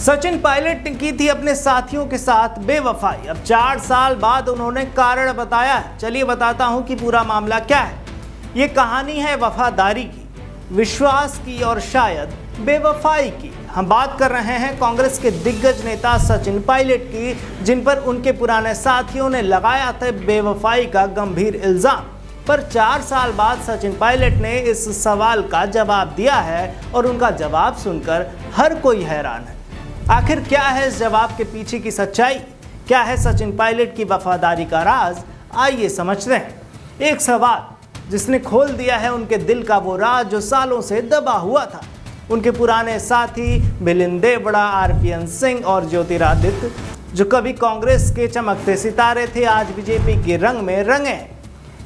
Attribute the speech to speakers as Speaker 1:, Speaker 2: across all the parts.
Speaker 1: सचिन पायलट ने की थी अपने साथियों के साथ बेवफाई। अब 4 साल बाद उन्होंने कारण बताया है। चलिए बताता हूं कि पूरा मामला क्या है। ये कहानी है वफादारी की, विश्वास की और शायद बेवफाई की। हम बात कर रहे हैं कांग्रेस के दिग्गज नेता सचिन पायलट की, जिन पर उनके पुराने साथियों ने लगाया था बेवफाई का गंभीर इल्जाम। पर 4 साल बाद सचिन पायलट ने इस सवाल का जवाब दिया है और उनका जवाब सुनकर हर कोई हैरान है। आखिर क्या है इस जवाब के पीछे की सच्चाई? क्या है सचिन पायलट की वफादारी का राज? आइए समझते हैं। एक सवाल जिसने खोल दिया है उनके दिल का वो राज जो सालों से दबा हुआ था। उनके पुराने साथी मिलिंद देवड़ा, आरपीएन सिंह और ज्योतिरादित्य, जो कभी कांग्रेस के चमकते सितारे थे, आज बीजेपी के रंग में रंगे।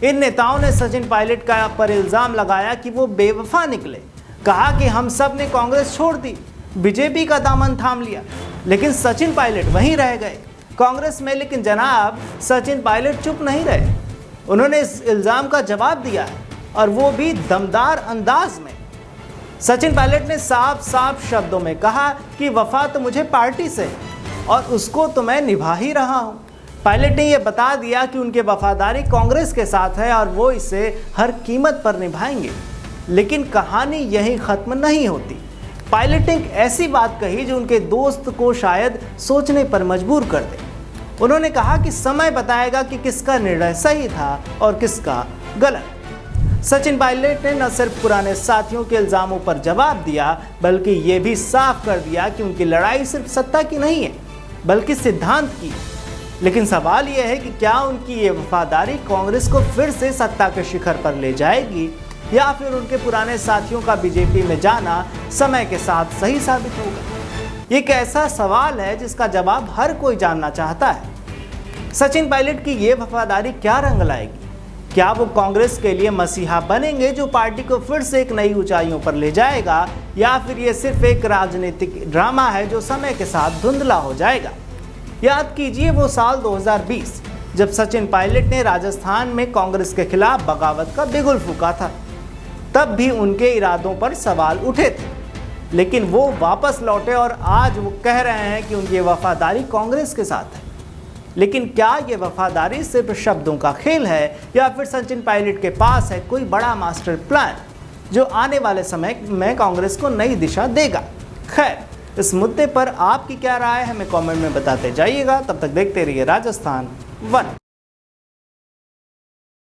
Speaker 1: इन नेताओं ने सचिन पायलट का पर इल्जाम लगाया कि वो बेवफा निकले। कहा कि हम सब ने कांग्रेस छोड़ दी, बीजेपी का दामन थाम लिया, लेकिन सचिन पायलट वहीं रह गए कांग्रेस में। लेकिन जनाब, सचिन पायलट चुप नहीं रहे। उन्होंने इस इल्जाम का जवाब दिया है, और वो भी दमदार अंदाज में। सचिन पायलट ने साफ साफ शब्दों में कहा कि वफा तो मुझे पार्टी से है और उसको तो मैं निभा ही रहा हूं। पायलट ने यह बता दिया कि उनकी वफादारी कांग्रेस के साथ है और वो इसे हर कीमत पर निभाएंगे। लेकिन कहानी यहीं खत्म नहीं होती। पायलट ने एक ऐसी बात कही जो उनके दोस्त को शायद सोचने पर मजबूर कर दे। उन्होंने कहा कि समय बताएगा कि किसका निर्णय सही था और किसका गलत। सचिन पायलट ने न सिर्फ पुराने साथियों के इल्जामों पर जवाब दिया, बल्कि ये भी साफ कर दिया कि उनकी लड़ाई सिर्फ सत्ता की नहीं है, बल्कि सिद्धांत की। लेकिन सवाल यह है कि क्या उनकी ये वफादारी कांग्रेस को फिर से सत्ता के शिखर पर ले जाएगी, या फिर उनके पुराने साथियों का बीजेपी में जाना समय के साथ सही साबित होगा? ये एक ऐसा सवाल है जिसका जवाब हर कोई जानना चाहता है। सचिन पायलट की ये वफादारी क्या रंग लाएगी? क्या वो कांग्रेस के लिए मसीहा बनेंगे जो पार्टी को फिर से एक नई ऊंचाइयों पर ले जाएगा, या फिर ये सिर्फ एक राजनीतिक ड्रामा है जो समय के साथ धुंधला हो जाएगा? याद कीजिए वो साल 2020, जब सचिन पायलट ने राजस्थान में कांग्रेस के खिलाफ बगावत का बिगुल फूंका था। तब भी उनके इरादों पर सवाल उठे थे, लेकिन वो वापस लौटे और आज वो कह रहे हैं कि उनकी वफादारी कांग्रेस के साथ है। लेकिन क्या ये वफादारी सिर्फ शब्दों का खेल है, या फिर सचिन पायलट के पास है कोई बड़ा मास्टर प्लान जो आने वाले समय में कांग्रेस को नई दिशा देगा? खैर, इस मुद्दे पर आपकी क्या राय है हमें कमेंट में बताते जाइएगा। तब तक देखते रहिए राजस्थान वन।